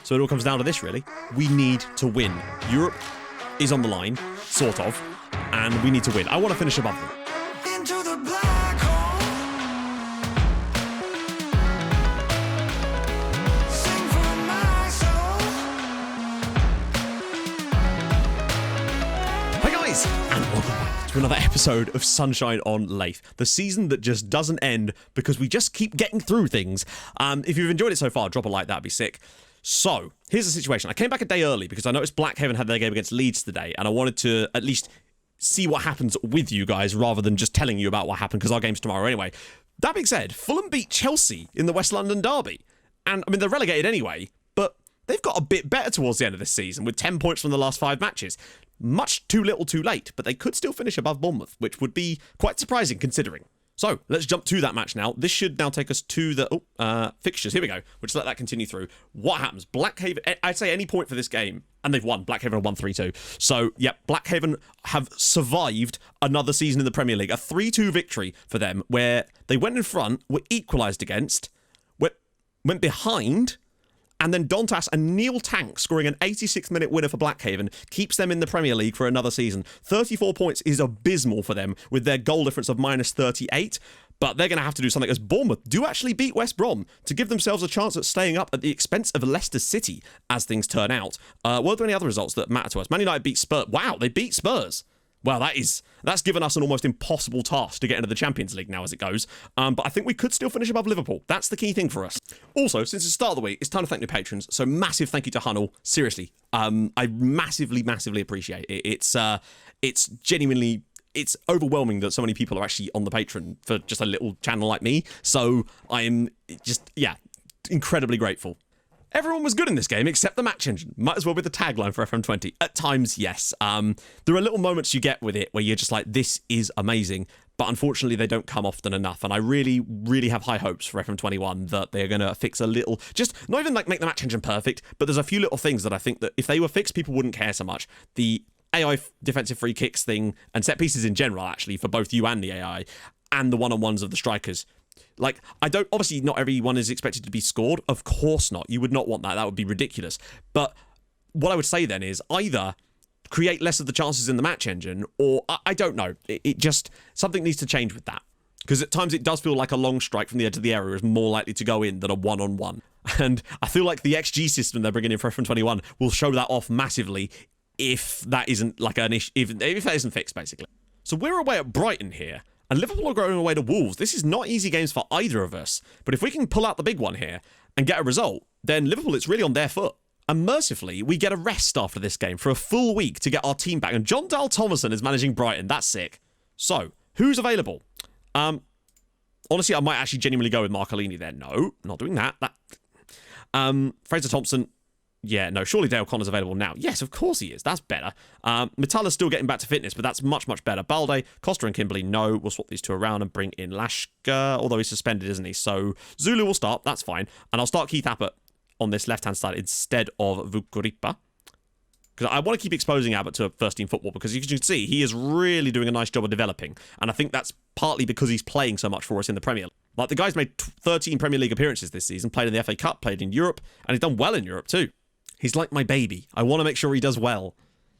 So it all comes down to this, really. We need to win. Europe is on the line, sort of, and we need to win. I want to finish above them. Into the black hole. Sing for my soul. Hi guys, and welcome back to another episode of Sunshine on Leyth, the season that just doesn't end because we just keep getting through things. If you've enjoyed it so far, drop a like, that'd be sick. So, here's the situation. I came back a day early because I noticed Blackhaven had their game against Leeds today, and I wanted to at least see what happens with you guys rather than just telling you about what happened because our game's tomorrow anyway. That being said, Fulham beat Chelsea in the West London derby. And, I mean, they're relegated anyway, but they've got a bit better towards the end of this season with 10 points from the last 5 matches. Much too little too late, but they could still finish above Bournemouth, which would be quite surprising considering. So, let's jump to that match now. This should now take us to the fixtures. Here we go. We'll just let that continue through. What happens? Blackhaven, I'd say any point for this game, and they've won. Blackhaven have won 3-2. So, yep, Blackhaven have survived another season in the Premier League. A 3-2 victory for them, where they went in front, were equalised against, went behind, and then Dontas and Neil Tank scoring an 86th-minute winner for Blackhaven keeps them in the Premier League for another season. 34 points is abysmal for them with their goal difference of minus 38, but they're going to have to do something as Bournemouth do actually beat West Brom to give themselves a chance at staying up at the expense of Leicester City as things turn out. Were there any other results that matter to us? Man United beat Spurs. Wow, they beat Spurs. Well, that's given us an almost impossible task to get into the Champions League now as it goes. But I think we could still finish above Liverpool. That's the key thing for us. Also, since it's the start of the week, it's time to thank the patrons. So massive thank you to Hunnell. Seriously, I massively appreciate it. It's genuinely, it's overwhelming that so many people are actually on the Patreon for just a little channel like me. So I'm just, incredibly grateful. Everyone was good in this game except the match engine. Might as well be the tagline for FM20. At times, yes. There are little moments you get with it where you're just like, this is amazing. But unfortunately, they don't come often enough. And I really have high hopes for FM21 that they're going to fix a little, just not even like make the match engine perfect, but there's a few little things that I think that if they were fixed, people wouldn't care so much. The AI defensive free kicks thing and set pieces in general, actually, for both you and the AI, and the one-on-ones of the strikers. Like, obviously not everyone is expected to be scored. Of course not. You would not want that. That would be ridiculous. But what I would say then is either create less of the chances in the match engine, or I don't know. It just, something needs to change with that. Because at times it does feel like a long strike from the edge of the area is more likely to go in than a one-on-one. And I feel like the XG system they're bringing in for FM21 will show that off massively if that isn't like an issue, if that isn't fixed, basically. So we're away at Brighton here. And Liverpool are going away to Wolves. This is not easy games for either of us. But if we can pull out the big one here and get a result, then Liverpool, it's really on their foot. And mercifully, we get a rest after this game for a full week to get our team back. And John Dahl Thomason is managing Brighton. That's sick. So, who's available? Honestly, I might actually genuinely go with Marcolini there. No, not doing that. Fraser Thompson. Yeah, no, surely Dale Connor's available now. Yes, of course he is. That's better. Metala's still getting back to fitness, but that's much better. Balde, Costa and Kimberly, no. We'll swap these two around and bring in Lashka, although he's suspended, isn't he? So Zulu will start. That's fine. And I'll start Keith Abbott on this left-hand side instead of Vukuripa. Because I want to keep exposing Abbott to first-team football because you can see he is really doing a nice job of developing. And I think that's partly because he's playing so much for us in the Premier League. Like, the guy's made 13 Premier League appearances this season, played in the FA Cup, played in Europe, and he's done well in Europe too. He's like my baby. I want to make sure he does well.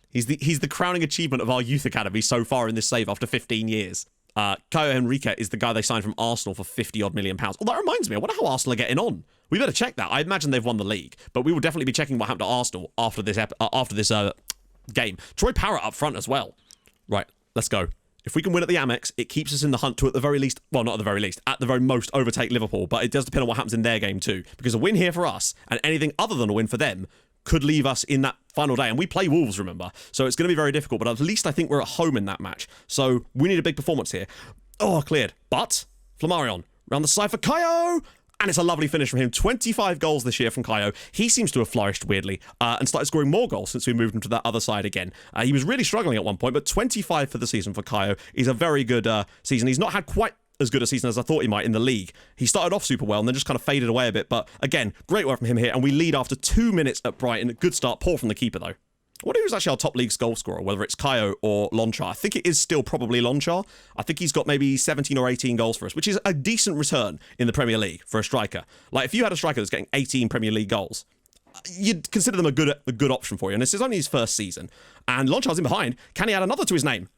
He's the crowning achievement of our youth academy so far in this save after 15 years. Caio Henrique is the guy they signed from Arsenal for 50-odd million pounds. Oh, that reminds me. I wonder how Arsenal are getting on. We better check that. I imagine they've won the league, but we will definitely be checking what happened to Arsenal after this game. Troy Parrott up front as well. Right, let's go. If we can win at the Amex, it keeps us in the hunt to, at the very least, well, not at the very least, at the very most, overtake Liverpool. But it does depend on what happens in their game too. Because a win here for us, and anything other than a win for them, could leave us in that final day. And we play Wolves, remember. So it's going to be very difficult. But at least I think we're at home in that match. So we need a big performance here. Oh, cleared. But Flammarion, round the side for Caio. And it's a lovely finish from him. 25 goals this year from Caio. He seems to have flourished weirdly and started scoring more goals since we moved him to that other side again. He was really struggling at one point, but 25 for the season for Caio is a very good season. He's not had quite as good a season as I thought he might in the league. He started off super well and then just kind of faded away a bit. But again, great work from him here. And we lead after 2 minutes at Brighton. Good start. Poor from the keeper, though. I wonder who's actually our top league goal scorer, whether it's Caio or Lonchar. I think it is still probably Lonchar. I think he's got maybe 17 or 18 goals for us, which is a decent return in the Premier League for a striker. Like, if you had a striker that's getting 18 Premier League goals, you'd consider them a good option for you. And this is only his first season. And Lonchar's in behind. Can he add another to his name?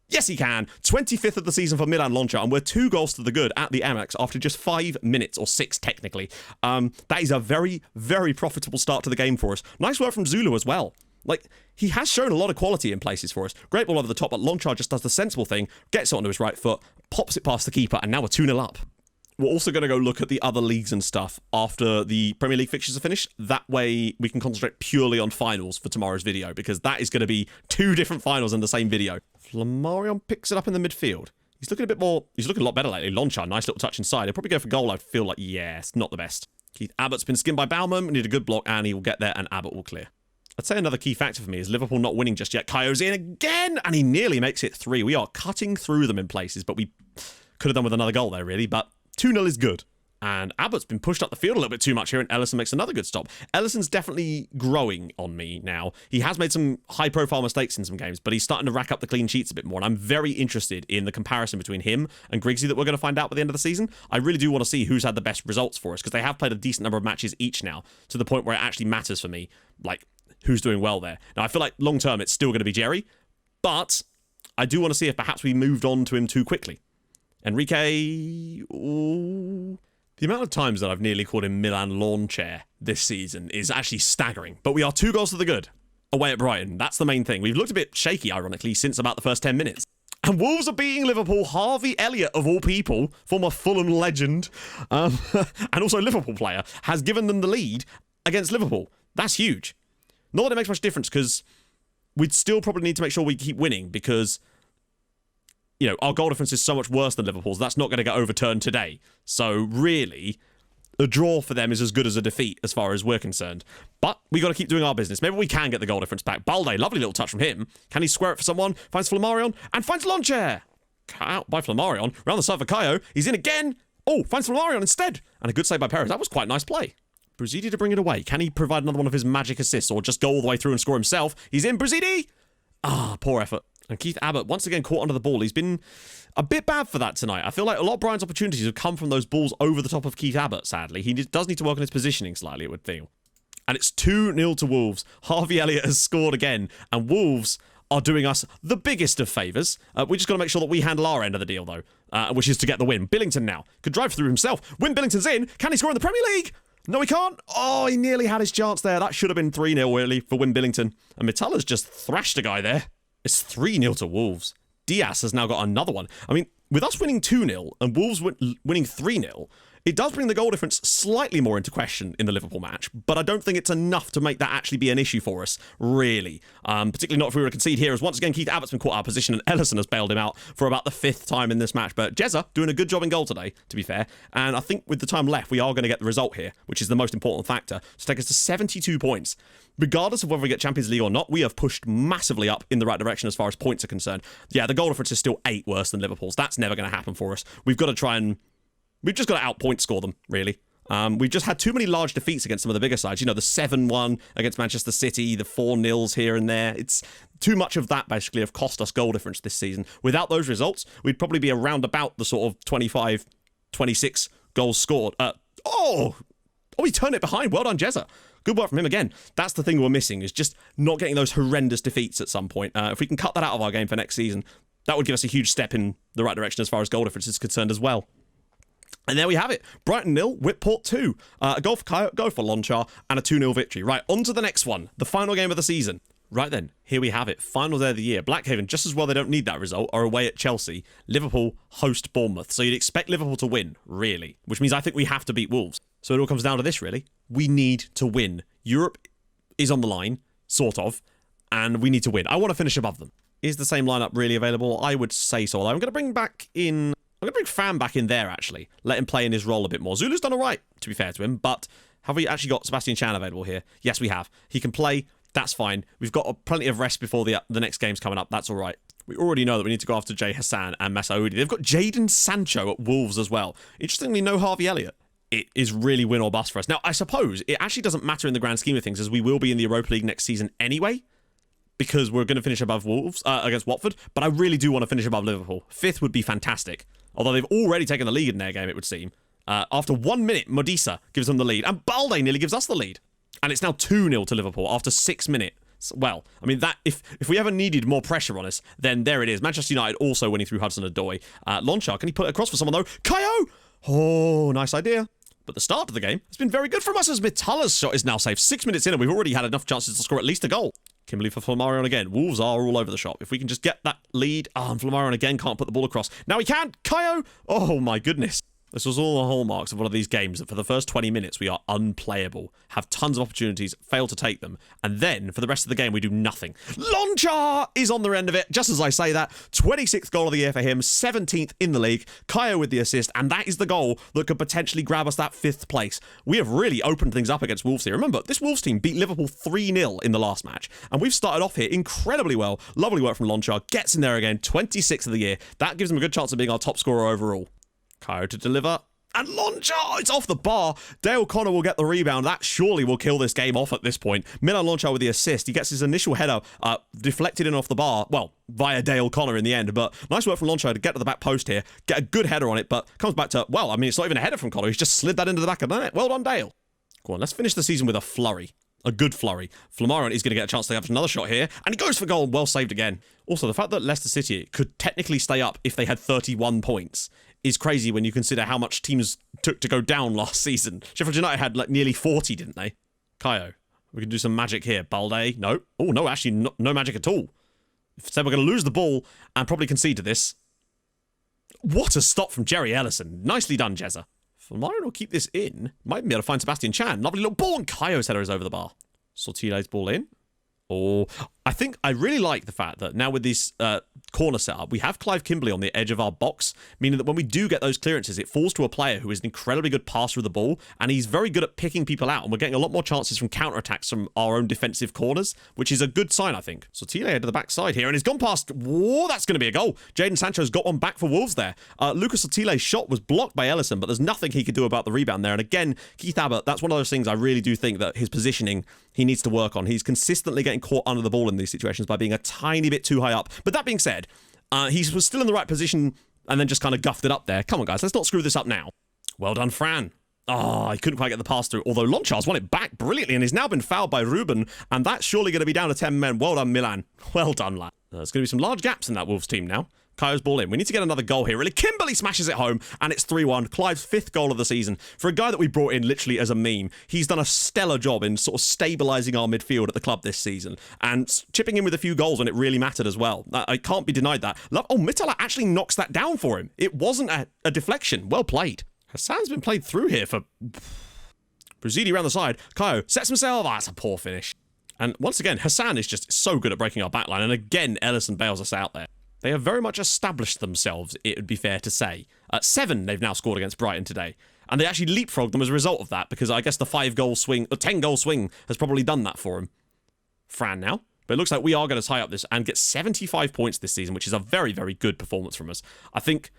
Yes, he can. 25th of the season for Milan Lonchar, and we're 2 goals to the good at the Amex after just 5 minutes, or 6 technically. That is a very, very profitable start to the game for us. Nice work from Zulu as well. Like, he has shown a lot of quality in places for us. Great ball over the top, but Lonchar just does the sensible thing, gets it onto his right foot, pops it past the keeper, and now we're 2-0 up. We're also going to go look at the other leagues and stuff after the Premier League fixtures are finished. That way we can concentrate purely on finals for tomorrow's video, because that is going to be 2 different finals in the same video. Flammarion picks it up in the midfield. He's looking a lot better lately. Lonchar, nice little touch inside. He'll probably go for goal. I feel like, yes, not the best. Keith Abbott's been skinned by Baumann. We need a good block, and he will get there, and Abbott will clear. I'd say another key factor for me is Liverpool not winning just yet. Kayo's in again, and he nearly makes it 3. We are cutting through them in places, but we could have done with another goal there, really. But 2-0 is good. And Abbott's been pushed up the field a little bit too much here, and Ellison makes another good stop. Ellison's definitely growing on me now. He has made some high-profile mistakes in some games, but he's starting to rack up the clean sheets a bit more, and I'm very interested in the comparison between him and Griggsy that we're going to find out by the end of the season. I really do want to see who's had the best results for us, because they have played a decent number of matches each now, to the point where it actually matters for me, like, who's doing well there. Now, I feel like long-term it's still going to be Jerry, but I do want to see if perhaps we moved on to him too quickly. Enrique... Ooh. The amount of times that I've nearly called him Milan lawn chair this season is actually staggering. But we are 2 goals to the good away at Brighton. That's the main thing. We've looked a bit shaky, ironically, since about the first 10 minutes. And Wolves are beating Liverpool. Harvey Elliott, of all people, former Fulham legend, and also Liverpool player, has given them the lead against Liverpool. That's huge. Not that it makes much difference, because we'd still probably need to make sure we keep winning, because, you know, our goal difference is so much worse than Liverpool's. That's not going to get overturned today. So really, a draw for them is as good as a defeat as far as we're concerned. But we got to keep doing our business. Maybe we can get the goal difference back. Balde, lovely little touch from him. Can he square it for someone? Finds Flammarion and finds Lonchar. Cut out by Flammarion. Round the side for Kayo. He's in again. Oh, finds Flammarion instead. And a good save by Perez. That was quite a nice play. Bruzidi to bring it away. Can he provide another one of his magic assists, or just go all the way through and score himself? He's in. Bruzidi. Ah, poor effort. And Keith Abbott, once again, caught under the ball. He's been a bit bad for that tonight. I feel like a lot of Brian's opportunities have come from those balls over the top of Keith Abbott, sadly. He does need to work on his positioning slightly, it would feel. And it's 2-0 to Wolves. Harvey Elliott has scored again, and Wolves are doing us the biggest of favours. We just got to make sure that we handle our end of the deal, though, which is to get the win. Billington now could drive through himself. Win Billington's in. Can he score in the Premier League? No, he can't. Oh, he nearly had his chance there. That should have been 3-0, really, for Win Billington. And Mitalla's just thrashed a guy there. It's 3-0 to Wolves. Diaz has now got another one. I mean, with us winning 2-0 and Wolves winning 3-0, it does bring the goal difference slightly more into question in the Liverpool match, but I don't think it's enough to make that actually be an issue for us, really. Particularly not if we were to concede here, as once again, Keith Abbott's been caught out of position and Ellison has bailed him out for about the 5th time in this match. But Jezza doing a good job in goal today, to be fair. And I think with the time left, we are going to get the result here, which is the most important factor, to take us to 72 points. Regardless of whether we get Champions League or not, we have pushed massively up in the right direction as far as points are concerned. Yeah, the goal difference is still 8 worse than Liverpool's. That's never going to happen for us. We've just got to outpoint score them, really. We've just had too many large defeats against some of the bigger sides. You know, the 7-1 against Manchester City, the 4-0s here and there. It's too much of that, basically, have cost us goal difference this season. Without those results, we'd probably be around about the sort of 25, 26 goals scored. He turned it behind. Well done, Jezza. Good work from him again. That's the thing we're missing, is just not getting those horrendous defeats at some point. If we can cut that out of our game for next season, that would give us a huge step in the right direction as far as goal difference is concerned as well. And there we have it. Brighton 0, Whitport 2. A goal for Kayo, go for Lonchar, and a 2-0 victory. Right, on to the next one. The final game of the season. Right then, here we have it. Final day of the year. Blackhaven, just as well they don't need that result, are away at Chelsea. Liverpool host Bournemouth. So you'd expect Liverpool to win, really. Which means I think we have to beat Wolves. So it all comes down to this, really. We need to win. Europe is on the line, sort of, and we need to win. I want to finish above them. Is the same lineup really available? I would say so. I'm going to bring Fam back in there, actually. Let him play in his role a bit more. Zulu's done all right, to be fair to him, but have we actually got Sebastian Chan available here? Yes, we have. He can play. That's fine. We've got plenty of rest before the next game's coming up. That's all right. We already know that we need to go after Jay Hassan and Masaoudi. They've got Jadon Sancho at Wolves as well. Interestingly, no Harvey Elliott. It is really win or bust for us. Now, I suppose it actually doesn't matter in the grand scheme of things, as we will be in the Europa League next season anyway, because we're going to finish above Wolves against Watford, but I really do want to finish above Liverpool. 5th would be fantastic. Although they've already taken the lead in their game, it would seem. After 1 minute, Modisa gives them the lead, and Balde nearly gives us the lead. And it's now 2-0 to Liverpool after 6 minutes. Well, I mean, that if we ever needed more pressure on us, then there it is. Manchester United also winning through Hudson-Odoi. Lonchar, can he put it across for someone, though? Kayo! Oh, nice idea. But the start of the game has been very good from us as Mitala's shot is now safe. 6 minutes in and we've already had enough chances to score at least a goal. Kimberly for Flamarion again. Wolves are all over the shop. If we can just get that lead. And Flamarion again can't put the ball across. Now he can. Kayo! Oh, my goodness. This was all the hallmarks of one of these games that for the first 20 minutes we are unplayable, have tons of opportunities, fail to take them, and then for the rest of the game we do nothing. Lonchar is on the end of it, just as I say that. 26th goal of the year for him, 17th in the league, Kayo with the assist, and that is the goal that could potentially grab us that 5th place. We have really opened things up against Wolves here. Remember, this Wolves team beat Liverpool 3-0 in the last match, and we've started off here incredibly well. Lovely work from Lonchar, gets in there again, 26th of the year. That gives him a good chance of being our top scorer overall. Kayo to deliver. And Lonchar, it's off the bar. Dale Connor will get the rebound. That surely will kill this game off at this point. Milan Lonchar with the assist. He gets his initial header deflected in off the bar. Well, via Dale Connor in the end. But nice work from Lonchar to get to the back post here. Get a good header on it, but comes back to, well, I mean, it's not even a header from Connor. He's just slid that into the back of the net. Well done, Dale. Go on, let's finish the season with a flurry. A good flurry. Flamarion is going to get a chance to have another shot here. And he goes for goal. Well saved again. Also, the fact that Leicester City could technically stay up if they had 31 points is crazy when you consider how much teams took to go down last season. Sheffield United had like nearly 40, didn't they? Kayo. We can do some magic here. Balde. No. Oh, no, actually, no magic at all. Said we're going to lose the ball and probably concede to this. What a stop from Jerry Ellison. Nicely done, Jezza. Flamarion will keep this in. Might be able to find Sebastian Chan. Lovely little ball, and Kayo's header is over the bar. Sortile's ball in. Oh, I think I really like the fact that now with this corner setup, we have Clive Kimberley on the edge of our box, meaning that when we do get those clearances, it falls to a player who is an incredibly good passer of the ball, and he's very good at picking people out, and we're getting a lot more chances from counterattacks from our own defensive corners, which is a good sign, I think. Sortile to the backside here, and he's gone past. Whoa, that's going to be a goal. Jadon Sancho's got one back for Wolves there. Lucas Sortile's shot was blocked by Ellison, but there's nothing he could do about the rebound there. And again, Keith Abbott, that's one of those things I really do think that his positioning, he needs to work on. He's consistently getting caught under the ball in these situations by being a tiny bit too high up. But that being said, he was still in the right position and then just kind of guffed it up there. Come on, guys, let's not screw this up now. Well done, Fran. Oh, he couldn't quite get the pass through, although Lonchar's won it back brilliantly and he's now been fouled by Ruben, and that's surely going to be down to 10 men. Well done, Milan. Well done, lad. There's going to be some large gaps in that Wolves team now. Kayo's ball in. We need to get another goal here. Really, Kimberley smashes it home, and it's 3-1. Clive's 5th goal of the season. For a guy that we brought in literally as a meme, he's done a stellar job in sort of stabilising our midfield at the club this season, and chipping in with a few goals when it really mattered as well. I can't be denied that. Oh, Mitala actually knocks that down for him. It wasn't a deflection. Well played. Hassan's been played through here for Bruzidi around the side. Kayo sets himself. That's a poor finish. And once again, Hassan is just so good at breaking our backline, and again, Ellison bails us out there. They have very much established themselves, it would be fair to say. 7 they've now scored against Brighton today. And they actually leapfrogged them as a result of that, because I guess the 5-goal swing, the 10-goal swing has probably done that for him. Fran now. But it looks like we are going to tie up this and get 75 points this season, which is a very, very good performance from us. I think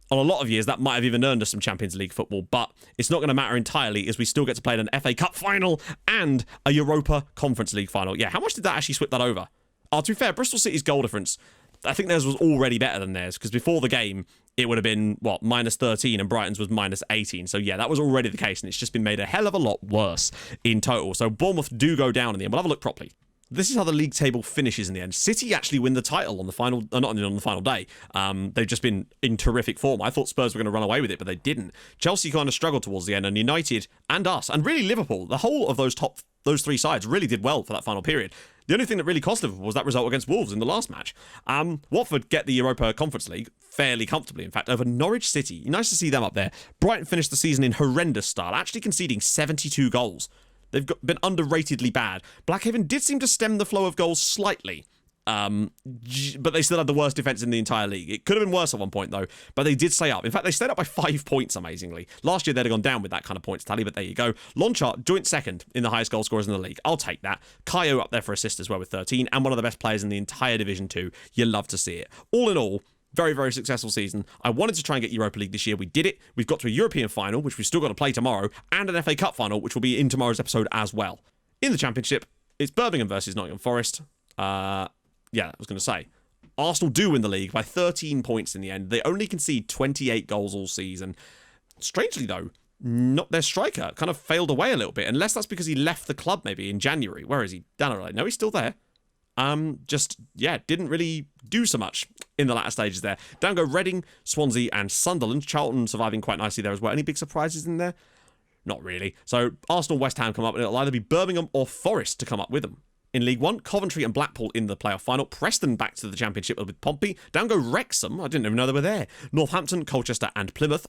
on a lot of years that might have even earned us some Champions League football, but it's not going to matter entirely as we still get to play in an FA Cup final and a Europa Conference League final. Yeah, how much did that actually swip that over? To be fair, Bristol City's goal difference, I think theirs was already better than theirs, because before the game, it would have been, what, -13, and Brighton's was -18. So yeah, that was already the case, and it's just been made a hell of a lot worse in total. So Bournemouth do go down in the end. We'll have a look properly. This is how the league table finishes in the end. City actually win the title on the final, not on the final day. They've just been in terrific form. I thought Spurs were going to run away with it, but they didn't. Chelsea kind of struggled towards the end, and United and us, and really Liverpool, the whole of those 3 sides really did well for that final period. The only thing that really cost Liverpool was that result against Wolves in the last match. Watford get the Europa Conference League fairly comfortably, in fact, over Norwich City. Nice to see them up there. Brighton finished the season in horrendous style, actually conceding 72 goals. They've been underratedly bad. Blackhaven did seem to stem the flow of goals slightly, but they still had the worst defence in the entire league. It could have been worse at one point, though, but they did stay up. In fact, they stayed up by 5 points, amazingly. Last year, they'd have gone down with that kind of points tally, but there you go. Lonchar, joint second in the highest goal scorers in the league. I'll take that. Kayo up there for assist as well with 13, and one of the best players in the entire Division 2. You love to see it. All in all, very, very successful season. I wanted to try and get Europa League this year. We did it. We've got to a European final, which we've still got to play tomorrow, and an FA Cup final, which will be in tomorrow's episode as well. In the Championship, it's Birmingham versus Nottingham Forest. Yeah, I was going to say. Arsenal do win the league by 13 points in the end. They only concede 28 goals all season. Strangely, though, not their striker. Kind of failed away a little bit, unless that's because he left the club maybe in January. Where is he? Down no, he's still there. Didn't really do so much in the latter stages there. Down go Reading, Swansea, and Sunderland. Charlton surviving quite nicely there as well. Any big surprises in there? Not really. So Arsenal, West Ham come up, and it'll either be Birmingham or Forest to come up with them. In League One, Coventry and Blackpool in the playoff final. Preston back to the Championship with Pompey. Down go Wrexham. I didn't even know they were there. Northampton, Colchester, and Plymouth.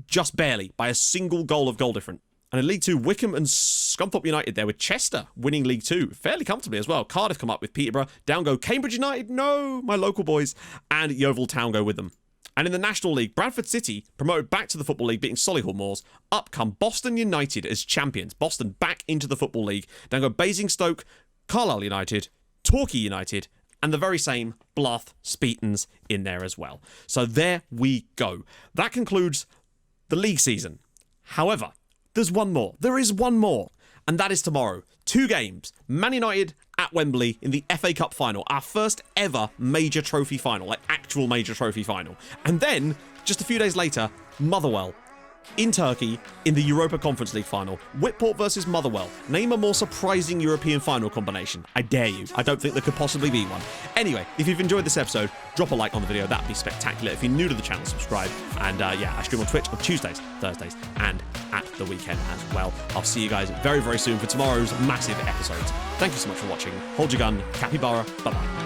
Just barely, by a single goal of goal difference. And in League 2, Wickham and Scunthorpe United there, with Chester winning League 2 fairly comfortably as well. Cardiff come up with Peterborough. Down go Cambridge United, no, my local boys. And Yeovil Town go with them. And in the National League, Bradford City promoted back to the Football League, beating Solihull Moors. Up come Boston United as champions. Boston back into the Football League. Down go Basingstoke, Carlisle United, Torquay United, and the very same Bluff Speetons in there as well. So there we go. That concludes the league season. However, there's one more. There is one more. And that is tomorrow. 2 games. Man United at Wembley in the FA Cup final. Our first ever major trophy final. Like actual major trophy final. And then, just a few days later, Motherwell in Turkey in the Europa Conference League final. Whitport versus Motherwell. Name a more surprising European final combination. I dare you. I don't think there could possibly be one. Anyway, if you've enjoyed this episode, drop a like on the video. That'd be spectacular. If you're new to the channel, subscribe. And I stream on Twitch on Tuesdays, Thursdays, and at the weekend as well. I'll see you guys very, very soon for tomorrow's massive episodes. Thank you so much for watching. Hold your gun. Capybara. Bye-bye.